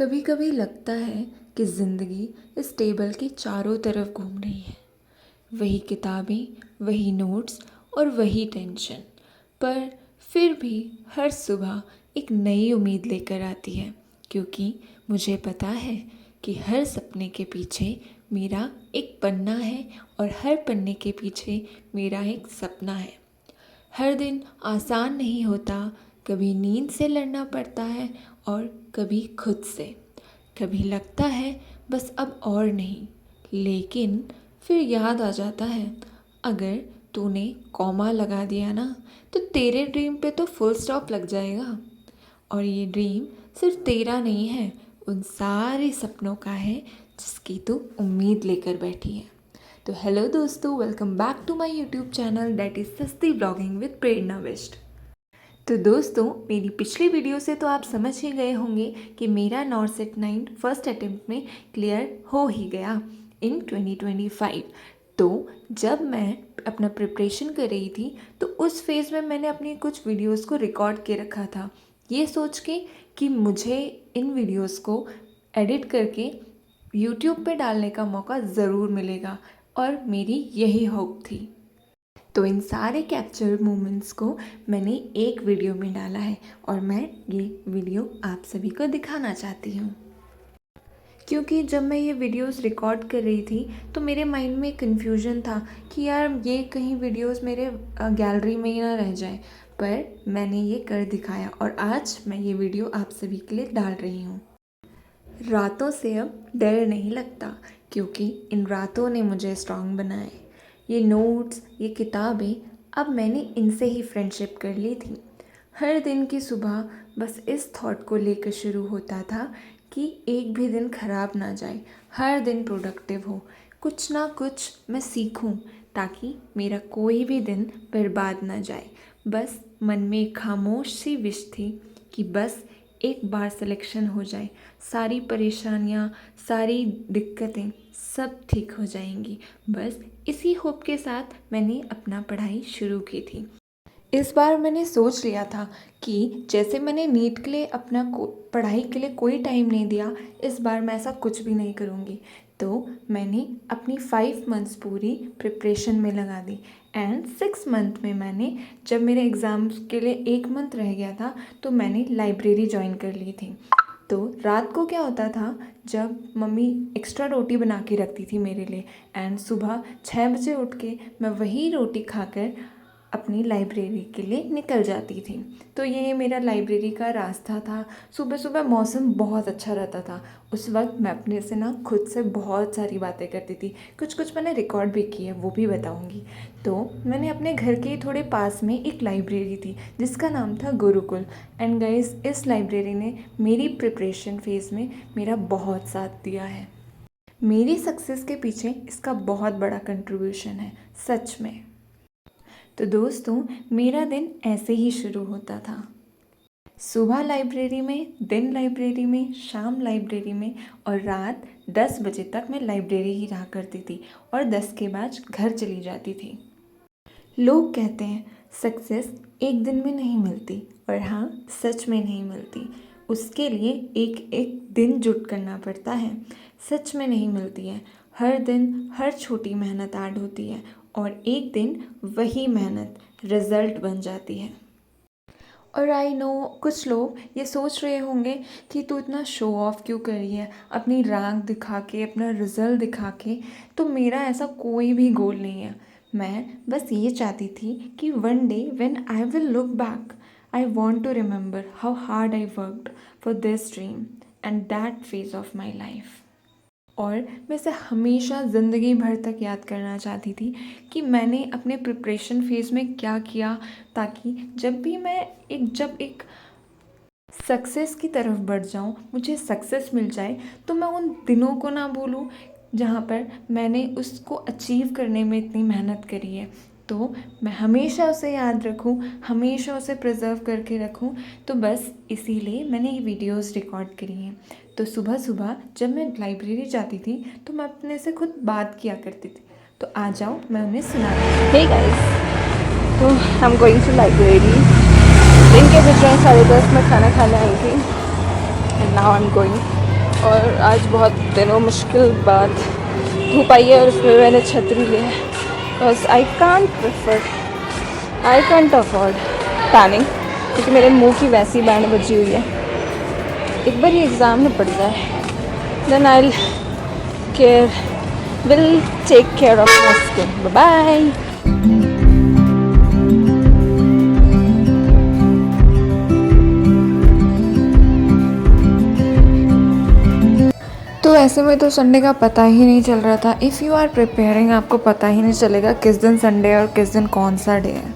कभी कभी लगता है कि ज़िंदगी इस टेबल के चारों तरफ घूम रही है। वही किताबें, वही नोट्स और वही टेंशन, पर फिर भी हर सुबह एक नई उम्मीद लेकर आती है, क्योंकि मुझे पता है कि हर सपने के पीछे मेरा एक पन्ना है और हर पन्ने के पीछे मेरा एक सपना है। हर दिन आसान नहीं होता, कभी नींद से लड़ना पड़ता है और कभी खुद से। कभी लगता है बस अब और नहीं, लेकिन फिर याद आ जाता है, अगर तूने कॉमा लगा दिया ना तो तेरे ड्रीम पे तो फुल स्टॉप लग जाएगा। और ये ड्रीम सिर्फ तेरा नहीं है, उन सारे सपनों का है जिसकी तू उम्मीद लेकर बैठी है। तो हेलो दोस्तों, welcome back to my YouTube channel that is सस्ती ब्लॉगिंग विद प्रेरणा वेस्ट। तो दोस्तों, मेरी पिछली वीडियो से तो आप समझ ही गए होंगे कि मेरा नॉर्थ सेट 9 फर्स्ट अटेम्प्ट में क्लियर हो ही गया इन 2025। तो जब मैं अपना प्रिपरेशन कर रही थी तो उस फेज़ में मैंने अपनी कुछ वीडियोस को रिकॉर्ड के रखा था, ये सोच के कि मुझे इन वीडियोस को एडिट करके यूट्यूब पे डालने का मौका ज़रूर मिलेगा, और मेरी यही होप थी। तो इन सारे कैप्चर मोमेंट्स को मैंने एक वीडियो में डाला है और मैं ये वीडियो आप सभी को दिखाना चाहती हूँ। क्योंकि जब मैं ये वीडियोस रिकॉर्ड कर रही थी तो मेरे माइंड में कन्फ्यूजन था कि यार ये कहीं वीडियोस मेरे गैलरी में ही ना रह जाए, पर मैंने ये कर दिखाया और आज मैं ये वीडियो आप सभी के लिए डाल रही हूँ। रातों से अब डर नहीं लगता, क्योंकि इन रातों ने मुझे स्ट्रांग बनाया। ये नोट्स, ये किताबें, अब मैंने इनसे ही फ्रेंडशिप कर ली थी। हर दिन की सुबह बस इस थॉट को लेकर शुरू होता था कि एक भी दिन ख़राब ना जाए, हर दिन प्रोडक्टिव हो, कुछ ना कुछ मैं सीखूं ताकि मेरा कोई भी दिन बर्बाद ना जाए। बस मन में एक खामोश सी विश थी कि बस एक बार सिलेक्शन हो जाए, सारी परेशानियाँ, सारी दिक्कतें सब ठीक हो जाएंगी। बस इसी होप के साथ मैंने अपना पढ़ाई शुरू की थी। इस बार मैंने सोच लिया था कि जैसे मैंने नीट के लिए अपना पढ़ाई के लिए कोई टाइम नहीं दिया, इस बार मैं ऐसा कुछ भी नहीं करूँगी। तो मैंने अपनी 5 मंथ्स पूरी प्रिपरेशन में लगा दी एंड 6 मंथ में मैंने, जब मेरे एग्ज़ाम्स के लिए 1 मंथ रह गया था, तो मैंने लाइब्रेरी ज्वाइन कर ली थी। तो रात को क्या होता था, जब मम्मी एक्स्ट्रा रोटी बना के रखती थी मेरे लिए एंड सुबह 6 बजे उठ के मैं वही रोटी खाकर अपनी लाइब्रेरी के लिए निकल जाती थी। तो ये मेरा लाइब्रेरी का रास्ता था। सुबह सुबह मौसम बहुत अच्छा रहता था। उस वक्त मैं अपने से ना खुद से बहुत सारी बातें करती थी। कुछ मैंने रिकॉर्ड भी की है, वो भी बताऊंगी। तो मैंने अपने घर के थोड़े पास में एक लाइब्रेरी थी जिसका नाम था गुरुकुल। एंड गाइस, इस लाइब्रेरी ने मेरी प्रिपरेशन फेज़ में मेरा बहुत साथ दिया है। मेरी सक्सेस के पीछे इसका बहुत बड़ा कंट्रीब्यूशन है, सच में। तो दोस्तों, मेरा दिन ऐसे ही शुरू होता था। सुबह लाइब्रेरी में, दिन लाइब्रेरी में, शाम लाइब्रेरी में, और रात 10 बजे तक मैं लाइब्रेरी ही रहा करती थी और 10 के बाद घर चली जाती थी। लोग कहते हैं सक्सेस एक दिन में नहीं मिलती, और हाँ, सच में नहीं मिलती। उसके लिए एक एक दिन जुट करना पड़ता है। सच में नहीं मिलती है। हर दिन हर छोटी मेहनत ऐड होती है और एक दिन वही मेहनत रिज़ल्ट बन जाती है। और आई नो, कुछ लोग ये सोच रहे होंगे कि तू इतना शो ऑफ क्यों कर रही है, अपनी रैंक दिखा के, अपना रिज़ल्ट दिखा के। तो मेरा ऐसा कोई भी गोल नहीं है। मैं बस ये चाहती थी कि one day when I will look back, I want to remember how hard I worked for this dream and that phase of my life. और मैं इसे हमेशा ज़िंदगी भर तक याद करना चाहती थी कि मैंने अपने प्रिपरेशन फेज़ में क्या किया, ताकि जब भी मैं जब एक सक्सेस की तरफ बढ़ जाऊँ, मुझे सक्सेस मिल जाए, तो मैं उन दिनों को ना भूलूँ जहाँ पर मैंने उसको अचीव करने में इतनी मेहनत करी है। तो मैं हमेशा उसे याद रखूं, हमेशा उसे प्रिजर्व करके रखूं। तो बस इसीलिए मैंने ये वीडियोस रिकॉर्ड करी हैं। तो सुबह सुबह जब मैं लाइब्रेरी जाती थी तो मैं अपने से खुद बात किया करती थी। तो आ जाओ, मैं उन्हें सुनाती हूँ। Hey guys, तो I'm going to library. दिन के बज रहे हैं 10:30, मैं खाना खाने आई थी and now I'm going. और आज बहुत दिनों मुश्किल बाद धूप आई है और उसमें मैंने छतरी ली है because I can't afford tanning, क्योंकि मेरे मुंह की वैसी बैंड बजी हुई है। एक बार ये एग्ज़ाम में पड़ जाए then I will take care of my skin. Bye. तो ऐसे में तो संडे का पता ही नहीं चल रहा था। इफ़ यू आर प्रिपेयरिंग आपको पता ही नहीं चलेगा किस दिन संडे है और किस दिन कौन सा डे है।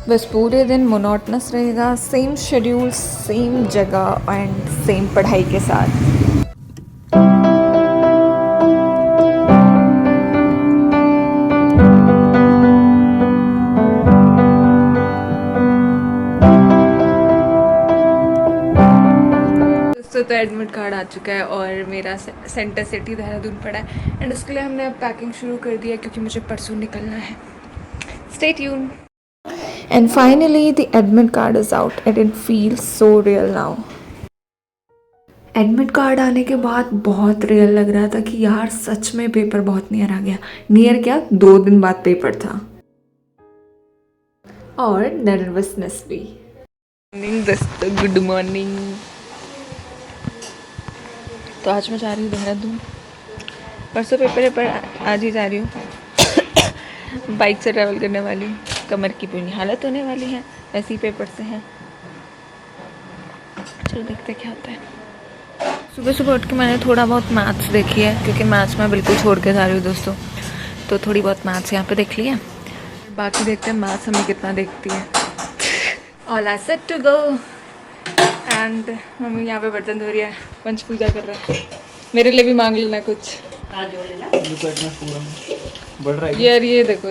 बस पूरे दिन मोनोटनस रहेगा, सेम शेड्यूल, सेम जगह एंड सेम पढ़ाई के साथ। तो एडमिट कार्ड आ चुका है और मेरा सेंटर सिटी देहरादून पड़ा है एंड उसके लिए हमने अब पैकिंग शुरू कर दिया क्योंकि मुझे परसों निकलना है। Stay tune. And finally the admit card is out and it feels so real now. Admit card आने के बाद बहुत रियल लग रहा था कि यार सच में पेपर बहुत नियर आ गया। नियर क्या, 2 दिन बाद पेपर था और नर्वसनेस भी। दोस्तों गुड मॉर्निंग। तो आज मैं जा रही हूँ देहरादून, परसों पेपर है पर आज ही जा रही हूँ। बाइक से ट्रैवल करने वाली हूँ, कमर की बुरी हालत होने वाली है, ऐसे ही पेपर से है। चलो देखते क्या होता है। सुबह सुबह उठ के मैंने थोड़ा बहुत मैथ्स देखी है क्योंकि मैथ्स मैं बिल्कुल छोड़ के जा रही हूँ दोस्तों, तो थोड़ी बहुत मैथ्स यहाँ पे देख ली है। बाकी देखते हैं मैथ्स हमें कितना देखती है। All I set to go and mummy यहाँ पे बर्तन धो रही है, पंच पूजा कर रहा है। मेरे लिए भी मांग लेना कुछ यार। ये देखो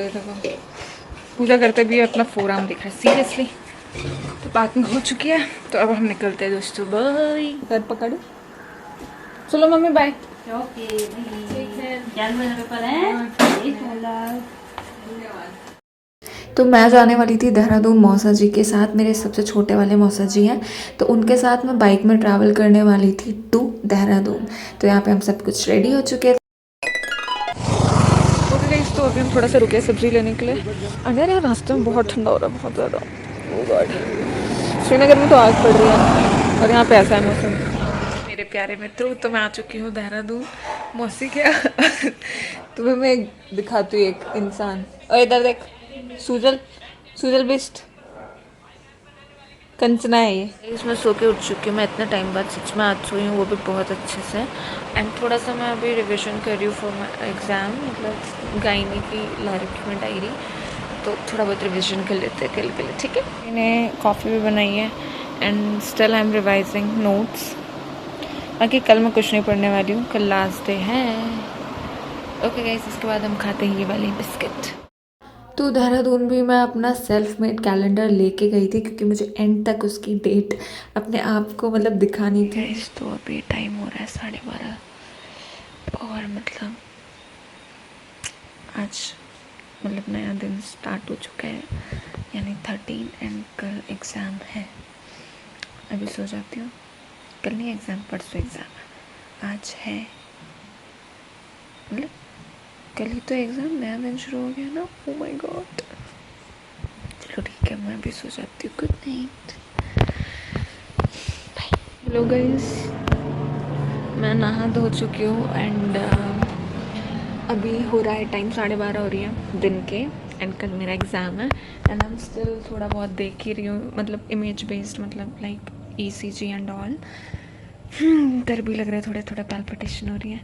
पूजा करते भी अपना फोराम दिख रहा है सीरियसली। तो पैकिंग हो चुकी है तो अब हम निकलते हैं दोस्तों। बाय। घर पकड़ो, चलो मम्मी बाय। तो मैं जाने वाली थी देहरादून मौसा जी के साथ, मेरे सबसे छोटे वाले मौसा जी हैं, तो उनके साथ मैं बाइक में ट्रैवल करने वाली थी टू देहरादून। तो यहाँ पे हम सब कुछ रेडी हो चुके थे। तो अभी हम थोड़ा सा रुके सब्जी लेने के लिए। अगर यार रास्ते में बहुत ठंडा हो रहा है, बहुत ज़्यादा। ओह गॉड, श्रीनगर में तो आग पड़ रही है और यहाँ पे ऐसा है मौसम। मेरे प्यारे मित्रों, तो मैं आ चुकी हूँ देहरादून। मौसी क्या तुम्हें मैं दिखाती हूँ एक इंसान। और इधर देख, सूजल बिस्ट कंचना है ये। इसमें सो के उठ चुकी हूँ मैं इतने टाइम बाद, सच में आज सोई हूँ वो भी बहुत अच्छे से। एंड थोड़ा सा मैं अभी रिविजन कर रही हूँ फॉर माई एग्ज़ाम, मतलब गायनी की लारिक में डायरी, तो थोड़ा बहुत रिविजन कर लेते हैं कल के लिए, ठीक है। मैंने कॉफ़ी भी बनाई है and still I am revising notes. बाकी कल मैं कुछ नहीं पढ़ने वाली हूँ, कल लास्ट डे है। ओके गाइस, इसके बाद हम खाते हैं ये वाली बिस्किट। तो देहरादून भी मैं अपना सेल्फ मेड कैलेंडर लेके गई थी क्योंकि मुझे एंड तक उसकी डेट अपने आप को मतलब दिखानी थी। तो अभी टाइम हो रहा है 12:30 और मतलब आज मतलब नया दिन स्टार्ट हो चुका है, यानी 13 एंड कल एग्ज़ाम है। अभी सो जाती हूँ, कल नहीं एग्ज़ाम, परसों एग्ज़ाम है। आज है मतलब कल ही तो एग्ज़ाम, नया दिन शुरू हो गया ना। ओह माय गॉड, चलो ठीक है, मैं भी सो जाती हूँ। Good night, bye. Hello guys, मैं नहा धो चुकी हूँ एंड अभी हो रहा है टाइम 12:30 हो रही है दिन के। एंड कल मेरा एग्ज़ाम है एंड आई एम स्टिल थोड़ा बहुत देख ही रही हूँ, मतलब इमेज बेस्ड, मतलब लाइक ECG एंड ऑल। डर भी लग रहा है, थोड़े थोड़े पैल्पिटेशन हो रही है।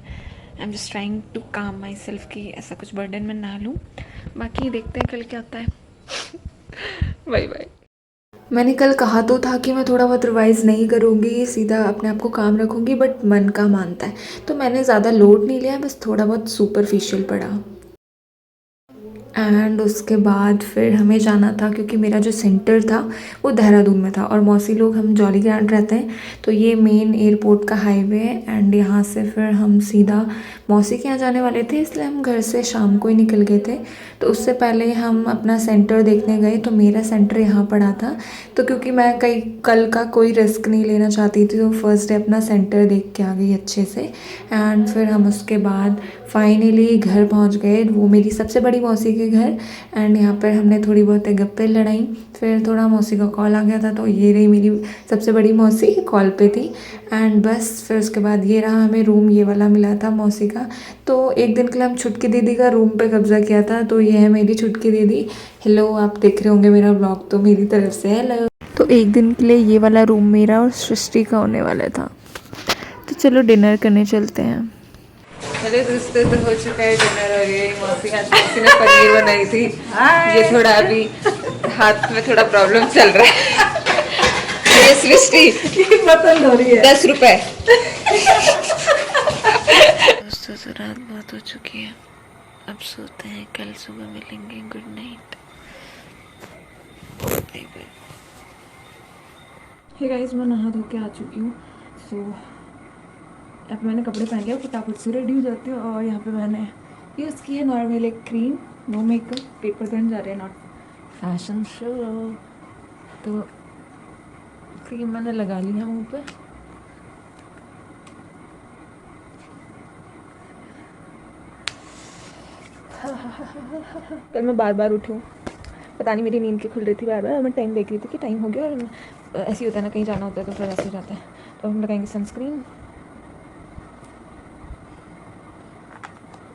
I am just trying to calm my self कि ऐसा कुछ बर्डन में ना लूँ। बाकी देखते हैं कल क्या होता है। Bye bye. मैंने कल कहा तो था कि मैं थोड़ा बहुत रिवाइज़ नहीं करूँगी, सीधा अपने आप को काम रखूँगी, बट मन का मानता है तो मैंने ज़्यादा लोड नहीं लिया, बस थोड़ा बहुत सुपरफिशियल पढ़ा। एंड उसके बाद फिर हमें जाना था, क्योंकि मेरा जो सेंटर था वो देहरादून में था और मौसी लोग हम जॉली ग्रांट रहते हैं, तो ये मेन एयरपोर्ट का हाईवे है। एंड यहाँ से फिर हम सीधा मौसी के यहाँ जाने वाले थे, इसलिए हम घर से शाम को ही निकल गए थे। तो उससे पहले हम अपना सेंटर देखने गए, तो मेरा सेंटर यहाँ पड़ा था। तो क्योंकि मैं कई कल का कोई रिस्क नहीं लेना चाहती थी, तो फर्स्ट डे अपना सेंटर देख के आ गई अच्छे से। एंड फिर हम उसके बाद फाइनली घर पहुंच गए, वो मेरी सबसे बड़ी मौसी के घर। एंड यहाँ पर हमने थोड़ी बहुत गप्पे लड़ाई, फिर थोड़ा मौसी का कॉल आ गया था, तो ये रही मेरी सबसे बड़ी मौसी कॉल पे थी। एंड बस फिर उसके बाद ये रहा, हमें रूम ये वाला मिला था मौसी का। तो एक दिन के लिए हम छुटकी दीदी का रूम पे कब्जा किया था। तो ये है मेरी छुटकी दीदी। हेलो, आप देख रहे होंगे मेरा ब्लॉग, तो मेरी तरफ से हेलो। तो एक दिन के लिए ये वाला रूम मेरा और सृष्टि का होने वाला था। तो चलो डिनर करने चलते हैं। मेरे दोस्तों तो हो चुका है डिनर, और ये मौसी ने पनीर बनाई थी। ये थोड़ा अभी हाथ में थोड़ा प्रॉब्लम चल रहा है। ये सृष्टि पसंद हो रही है। 10 रुपए। दोस्तों तो रात बहुत हो चुकी है, अब सोते हैं, कल सुबह मिलेंगे। Good night. हे गाइस, मैं नहा धो के आ चुकी हूँ। सो अब मैंने कपड़े पहन लिया, फटाफट से रेडी हो जाती हूँ। और यहाँ पे मैंने यूज़ की है नॉर्मल एक क्रीम, नो मेकअप, पेपर करने जा रहे हैं, नॉट फैशन शो। तो क्रीम मैंने लगा ली है मुँह पे। कल मैं बार बार उठी हूँ, पता नहीं मेरी नींद की खुल रही थी बार बार, और मैं टाइम देख रही थी कि टाइम हो गया। और ऐसे ही होता है ना, कहीं जाना होता है तो फिर ऐसे हो जाता है। तो हम लगाएंगे सनस्क्रीन।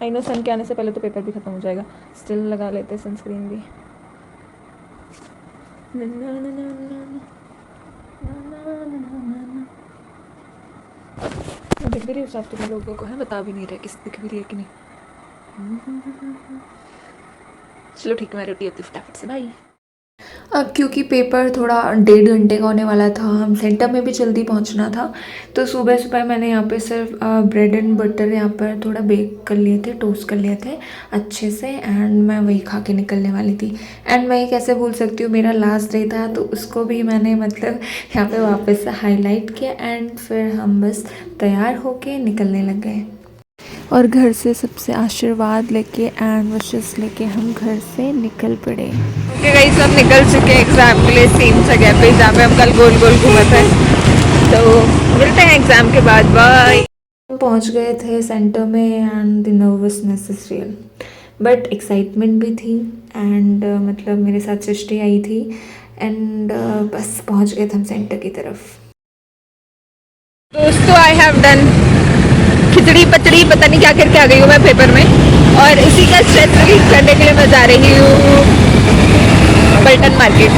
आई नो सन के आने से पहले तो पेपर भी ख़त्म हो जाएगा, स्टिल लगा लेते हैं सनस्क्रीन भी। दिख भी रही है साफ, तो मैं लोगों को है बता भी नहीं रहे किस दिख भी रही है कि नहीं। चलो ठीक है, मैं रेडी होती हूँ फटाफट से, बाय। अब क्योंकि पेपर थोड़ा 1.5 घंटे का होने वाला था, हम सेंटर में भी जल्दी पहुंचना था, तो सुबह सुबह मैंने यहाँ पे सिर्फ ब्रेड एंड बटर यहाँ पर थोड़ा बेक कर लिए थे, टोस्ट कर लिए थे अच्छे से। एंड मैं वही खा के निकलने वाली थी। एंड मैं ये कैसे भूल सकती हूँ, मेरा लास्ट डे था, तो उसको भी मैंने मतलब यहाँ पे वापस से हाईलाइट किया। एंड फिर हम बस तैयार होके निकलने लग गए, और घर से सबसे आशीर्वाद लेके एंड विशेस लेके हम घर से निकल पड़े। ओके गाइस, हम निकल चुके हैं एग्ज़ाम के लिए सेम जगह पे जहाँ पे हम कल गोल गोल घूमे थे। तो मिलते हैं एग्ज़ाम के बाद, बाय। हम पहुंच गए थे सेंटर में, and the nervousness is real, but excitement भी थी। एंड मतलब मेरे साथ सृष्टि आई थी। एंड बस पहुंच गए थे हम सेंटर की तरफ। दोस्तों, आई हैव डन खिचड़ी पचड़ी, पता नहीं क्या करके आ गई हूँ मैं पेपर में, और इसी का स्ट्रेस रिलीज करने के लिए मैं जा रही हूँ पलटन मार्केट।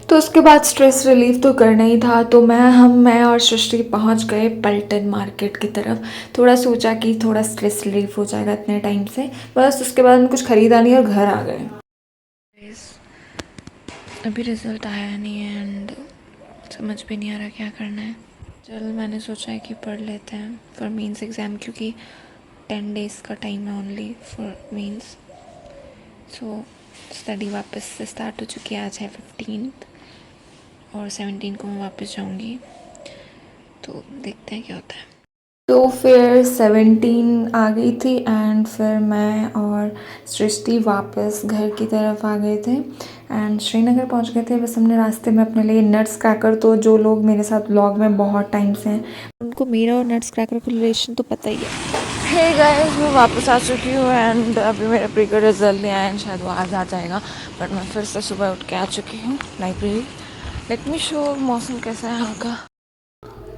तो उसके बाद स्ट्रेस रिलीफ तो करना ही था, तो मैं और सृष्टि पहुंच गए पलटन मार्केट की तरफ। थोड़ा सोचा कि थोड़ा स्ट्रेस रिलीफ हो जाएगा इतने टाइम से, बस उसके बाद हम कुछ ख़रीदा नहीं और घर आ गए। अभी रिज़ल्ट आया नहीं है एंड समझ भी नहीं आ रहा क्या करना है। चल मैंने सोचा है कि पढ़ लेते हैं फॉर मेंस एग्ज़ाम, क्योंकि 10 डेज़ का टाइम है only for mains. So study वापस से स्टार्ट हो चुकी है। आज है 15th और 17 को मैं वापस जाऊंगी, तो देखते हैं क्या होता है। तो फिर 17 आ गई थी एंड फिर मैं और सृष्टि वापस घर की तरफ आ गए थे एंड श्रीनगर पहुंच गए थे। बस हमने रास्ते में अपने लिए नट्स क्रैकर, तो जो लोग मेरे साथ व्लॉग में बहुत टाइम से हैं उनको मेरा और नट्स क्रैकर का रिलेशन तो पता ही है। हे गाइस, मैं वापस आ चुकी हूँ एंड अभी मेरा प्री का रिजल्ट नहीं आया, शायद वो आज आ जाएगा, बट मैं फिर से सुबह उठ के आ चुकी हूँ लाइब्रेरी। लेट मी शो मौसम कैसा है यहाँ का।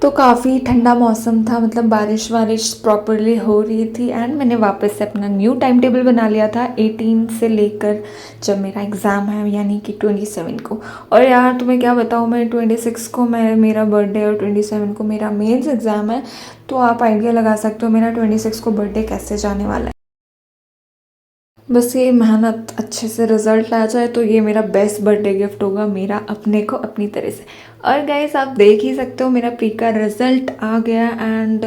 तो काफ़ी ठंडा मौसम था, मतलब बारिश प्रॉपरली हो रही थी। एंड मैंने वापस से अपना न्यू टाइम टेबल बना लिया था 18 से लेकर जब मेरा एग्ज़ाम है, यानी कि 27 को। और यार तुम्हें क्या बताऊँ, मैं 26 को मेरा बर्थडे और 27 को मेरा मेंस एग्ज़ाम है, तो आप आइडिया लगा सकते हो मेरा 26 को बर्थडे कैसे जाने वाला है। बस ये मेहनत अच्छे से रिज़ल्ट आ जाए तो ये मेरा बेस्ट बर्थडे गिफ्ट होगा, मेरा अपने को अपनी तरह से। और गाइस आप देख ही सकते हो मेरा प्री का रिज़ल्ट आ गया एंड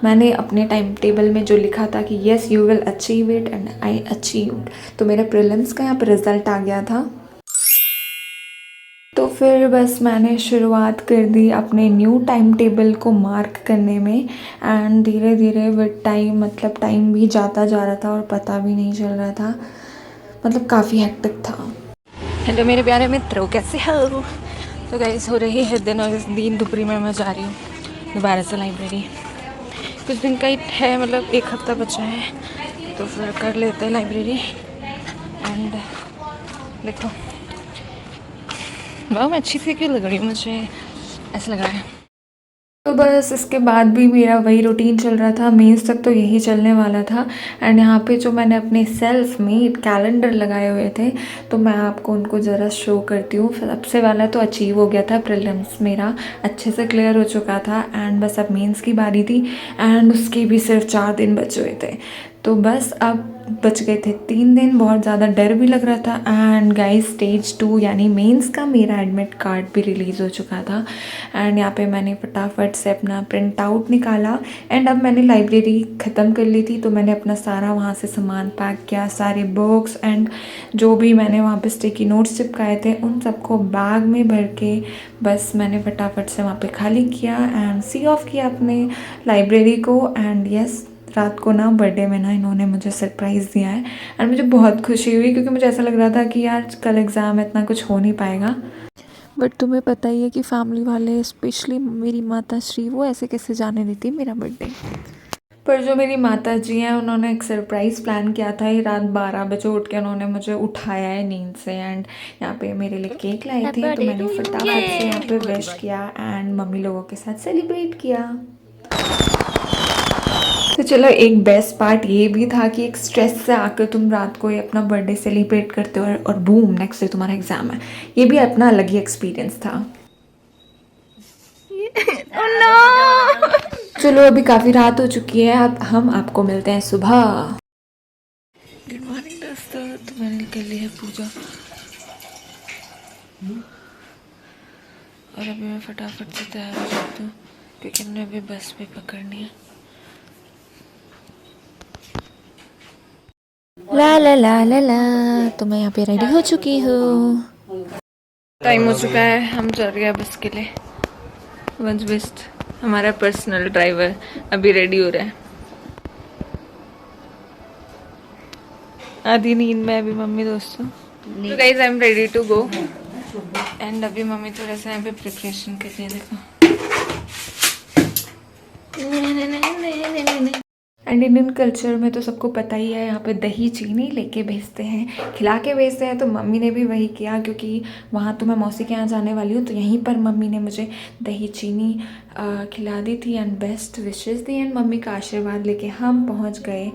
मैंने अपने टाइम टेबल में जो लिखा था कि yes you will achieve it and I achieved, तो मेरा प्रीलिम्स का यहाँ पर रिज़ल्ट आ गया था। तो फिर बस मैंने शुरुआत कर दी अपने न्यू टाइम टेबल को मार्क करने में, एंड धीरे धीरे विद टाइम मतलब टाइम भी जाता जा रहा था और पता भी नहीं चल रहा था, मतलब काफ़ी हेक्टिक था। हेलो मेरे प्यारे मित्रों, कैसे हो? तो गाइस हो रही है दिन, और इस दिन दोपहर में मैं जा रही हूँ दोबारा से लाइब्रेरी। कुछ दिन का ही है, मतलब एक हफ्ता बचा है, तो फिर कर लेते हैं लाइब्रेरी। एंड देखो वाह, मैं अच्छी सी क्यों लग रही हूँ, मुझे ऐसा लग रहा है। तो बस इसके बाद भी मेरा वही रूटीन चल रहा था, मेंस तक तो यही चलने वाला था। एंड यहाँ पे जो मैंने अपने सेल्फ मेड कैलेंडर लगाए हुए थे, तो मैं आपको उनको ज़रा शो करती हूँ। सबसे वाला तो अचीव हो गया था, प्रीलिम्स मेरा अच्छे से क्लियर हो चुका था, एंड बस अब मेंस की बारी थी, एंड उसके भी सिर्फ 4 दिन बचे हुए थे। तो बस अब बच गए थे 3 दिन, बहुत ज़्यादा डर भी लग रहा था। एंड गाइस स्टेज 2 यानी मेंस का मेरा एडमिट कार्ड भी रिलीज़ हो चुका था। एंड यहाँ पे मैंने फटाफट से अपना प्रिंट आउट निकाला, एंड अब मैंने लाइब्रेरी ख़त्म कर ली थी, तो मैंने अपना सारा वहाँ से सामान पैक किया, सारे बुक्स एंड जो भी मैंने वहाँ पे स्टिकी नोट्स चिपकाए थे उन सबको बैग में भर के बस मैंने फटाफट से वहाँ पे खाली किया एंड सी ऑफ किया अपने लाइब्रेरी को। एंड यस, रात को ना बर्थडे में ना इन्होंने मुझे सरप्राइज़ दिया है, एंड मुझे बहुत खुशी हुई, क्योंकि मुझे ऐसा लग रहा था कि यार कल एग्ज़ाम है, इतना कुछ हो नहीं पाएगा। बट तुम्हें पता ही है कि फैमिली वाले, स्पेशली मेरी माता श्री, वो ऐसे कैसे जाने देती मेरा बर्थडे। पर जो मेरी माता जी हैं, उन्होंने एक सरप्राइज़ प्लान किया था। ये रात 12 बजे उठ के उन्होंने मुझे उठाया है नींद से, एंड यहाँ पे मेरे लिए केक लाई थी, तो मैंने फटाफट से यहाँ पे विश किया एंड मम्मी लोगों के साथ सेलिब्रेट किया। तो चलो, एक बेस्ट पार्ट ये भी था कि एक स्ट्रेस से आकर तुम रात को ये अपना बर्थडे सेलिब्रेट करते हो और बूम नेक्स्ट डे तुम्हारा एग्ज़ाम है। ये भी अपना अलग ही एक्सपीरियंस था। oh no! चलो, अभी काफ़ी रात हो चुकी है, अब हम आपको मिलते हैं सुबह। गुड मॉर्निंग दोस्तों, तो मैंने कर ली है पूजा, और अभी मैं फटाफट से तैयार हो जाती हूँ, क्योंकि हमने अभी बस भी पकड़नी है। ला ला ला ला ला, तो मैं यहाँ पे रेडी हो चुकी हूँ। टाइम हो चुका है, हम चल रहे हैं बस के लिए। वंश बेस्ट हमारा पर्सनल ड्राइवर अभी रेडी हो रहा है। आधी नींद में अभी मम्मी दोस्तों। तो guys I am ready to go, and अभी मम्मी थोड़ा सा यहाँ पे प्रिपरेशन कर रही है, देखो। एंड इंडियन कल्चर में तो सबको पता ही है, यहाँ पे दही चीनी लेके भेजते हैं, खिला के भेजते हैं। तो मम्मी ने भी वही किया, क्योंकि वहाँ तो मैं मौसी के यहाँ जाने वाली हूँ, तो यहीं पर मम्मी ने मुझे दही चीनी खिला दी थी and best wishes the, and mummy का आशीर्वाद लेके हम पहुँच गए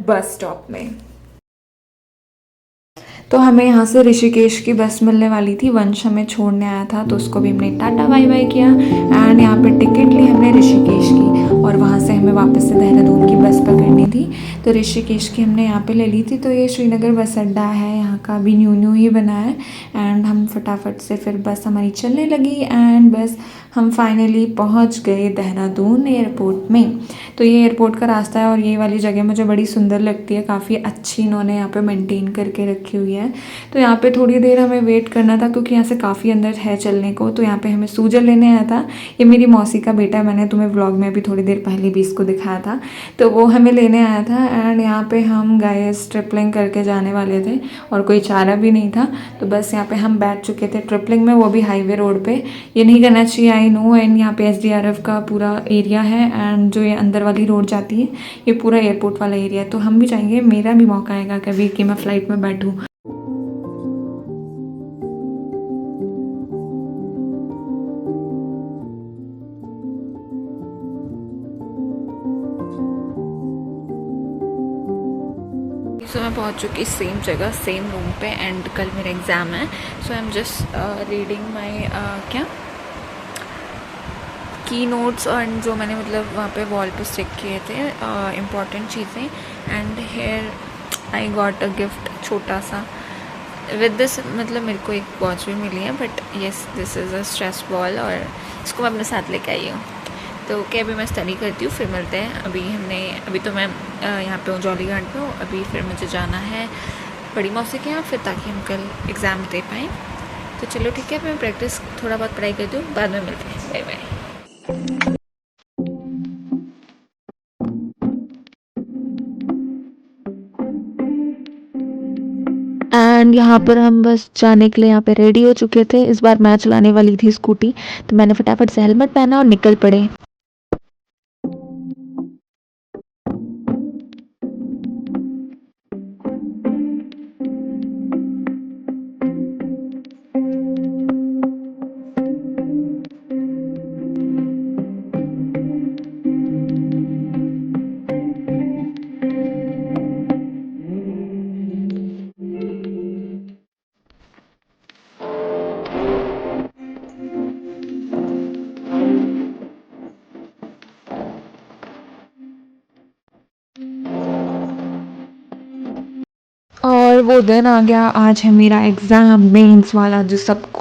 बस स्टॉप में। तो हमें यहाँ से ऋषिकेश की बस मिलने वाली थी, वंश हमें छोड़ने आया था, तो उसको भी हमने टाटा बाय बाय किया, एंड यहाँ पे टिकट ली हमने ऋषिकेश की, और वहाँ से हमें वापस से देहरादून की बस पकड़नी थी। तो ऋषिकेश की हमने यहाँ पे ले ली थी। तो ये श्रीनगर बस अड्डा है, यहाँ का भी न्यू ही बना है, एंड हम फटाफट से फिर बस हमारी चलने लगी, एंड बस हम फाइनली पहुँच गए देहरादून एयरपोर्ट में। तो ये एयरपोर्ट का रास्ता है, और ये वाली जगह मुझे बड़ी सुंदर लगती है, काफ़ी अच्छी इन्होंने यहाँ पे मेंटेन करके रखी हुई है। तो यहाँ पे थोड़ी देर हमें वेट करना था, क्योंकि यहाँ से काफ़ी अंदर है चलने को। तो यहाँ पे हमें सूजल लेने आया था, ये मेरी मौसी का बेटा है, मैंने तुम्हें व्लॉग में भी थोड़ी देर पहले भी इसको दिखाया था, तो वो हमें लेने आया था। एंड यहाँ पे हम गाइस ट्रिपलिंग करके जाने वाले थे, और कोई चारा भी नहीं था, तो बस यहाँ पे हम बैठ चुके थे ट्रिपलिंग में, वो भी हाईवे रोड पे। ये नहीं करना चाहिए, आई नो। एंड यहाँ पे SDRF का पूरा एरिया है, एंड जो ये अंदर वाली रोड जाती है ये पूरा एयरपोर्ट वाला एरिया है। तो हम भी चाहेंगे, मेरा भी मौका आएगा कभी कि मैं फ़्लाइट में बैठूँ। सो मैं पहुंच चुकी सेम जगह सेम रूम पे, एंड कल मेरा एग्ज़ाम है। So I am just reading my क्या की नोट्स, और जो मैंने मतलब वहाँ पे वॉल पे स्टिक किए थे इम्पॉर्टेंट चीज़ें। And here I got a gift छोटा सा विद दिस, मतलब मेरे को एक वॉच भी मिली है, but yes this is a stress ball, और इसको मैं अपने साथ लेके आई हूँ। तो क्या अभी मैं स्टडी करती हूँ, फिर मिलते हैं। अभी तो मैं यहाँ पे हूँ, जॉलीग्रांट पे हूँ। अभी फिर मुझे जाना है बड़ी मौसी के यहाँ, फिर ताकि हम कल एग्ज़ाम दे पाएँ। तो चलो ठीक है, मैं प्रैक्टिस थोड़ा बहुत पढ़ाई करती हूँ, बाद में मिलते हैं। Bye bye. एंड यहाँ पर हम बस जाने के लिए यहाँ पे रेडी हो चुके थे। इस बार मैं चलाने वाली थी स्कूटी, तो मैंने फटाफट से हेलमेट पहना और निकल पड़े। और वो दिन आ गया, आज है मेरा एग्ज़ाम मेंस वाला, जो सब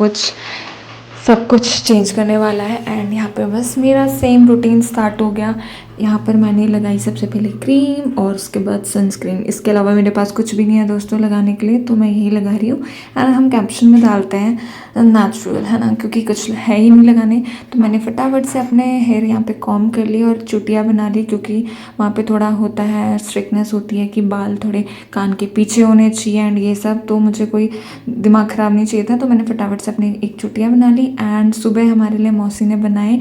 कुछ चेंज करने वाला है। एंड यहाँ पे बस मेरा सेम रूटीन स्टार्ट हो गया। यहाँ पर मैंने लगाई सबसे पहले क्रीम और उसके बाद सनस्क्रीन। इसके अलावा मेरे पास कुछ भी नहीं है दोस्तों लगाने के लिए, तो मैं यही लगा रही हूँ। एंड हम कैप्शन में डालते हैं नेचुरल, है ना, क्योंकि कुछ है ही नहीं लगाने। तो मैंने फटाफट से अपने हेयर यहाँ पे कॉम कर ली और चुटिया बना ली, क्योंकि वहाँ पे थोड़ा होता है, स्ट्रिक्टनेस होती है कि बाल थोड़े कान के पीछे होने चाहिए एंड ये सब। तो मुझे कोई दिमाग ख़राब नहीं चाहिए था, तो मैंने फटाफट से अपनी एक चुटिया बना ली। एंड सुबह हमारे लिए मौसी ने बनाए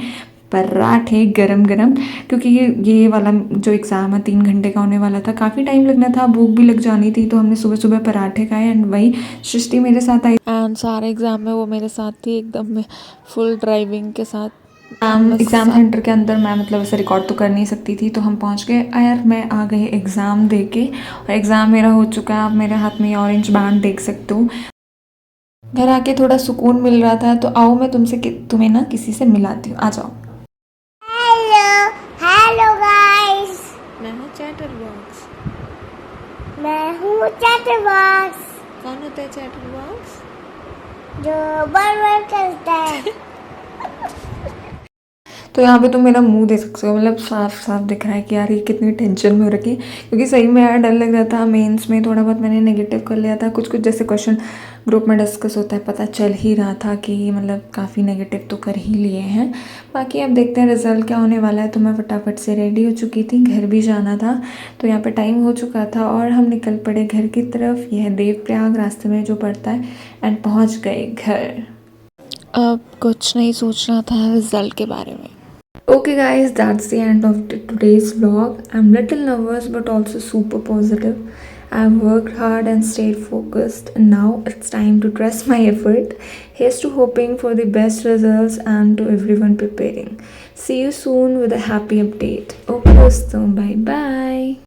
पराठे गरम गरम, क्योंकि ये वाला जो एग्ज़ाम है 3 घंटे का होने वाला था, काफ़ी टाइम लगना था, भूख भी लग जानी थी। तो हमने सुबह सुबह पराठे खाए। एंड वही सृष्टि मेरे साथ आई एंड सारे एग्ज़ाम में वो मेरे साथ थी, एकदम फुल ड्राइविंग के साथ। एग्ज़ाम सेंटर के अंदर मैं मतलब ऐसे रिकॉर्ड तो कर नहीं सकती थी, तो हम पहुंच गए। यार मैं आ गई एग्ज़ाम दे के, और एग्ज़ाम मेरा हो चुका है। आप मेरे हाथ में ऑरेंज बैंड देख सकते हो। घर आके थोड़ा सुकून मिल रहा था, तो आओ मैं तुम्हें ना किसी से मिलाती हूँ, आ जाओ। हेलो गाइस, मैं हूँ चैटरबॉक्स। मैं हूँ चैटरबॉक्स, कौन होता है चैटरबॉक्स? जो बार करता है। तो यहाँ पे तुम मेरा मुंह देख सकते हो, मतलब साफ साफ दिख रहा है कि यार ये कितनी टेंशन में हो रखी है। क्योंकि सही में यार डर लग रहा था। मेंस में थोड़ा बहुत मैंने नेगेटिव कर लिया था, कुछ जैसे क्वेश्चन ग्रुप में डिस्कस होता है, पता चल ही रहा था कि मतलब काफ़ी नेगेटिव तो कर ही लिए हैं। बाकी अब देखते हैं रिज़ल्ट क्या होने वाला है। तो मैं फटाफट से रेडी हो चुकी थी, घर भी जाना था। तो यहाँ पर टाइम हो चुका था और हम निकल पड़े घर की तरफ। यह है देवप्रयाग, रास्ते में जो पड़ता है। एंड पहुँच गए घर। अब कुछ नहीं सोचना था रिज़ल्ट के बारे में। Okay guys, that's the end of today's vlog. I'm little nervous but also super positive. I've worked hard and stayed focused, and now it's time to trust my effort. Here's to hoping for the best results and to everyone preparing. See you soon with a happy update. Okay दोस्तों, bye bye.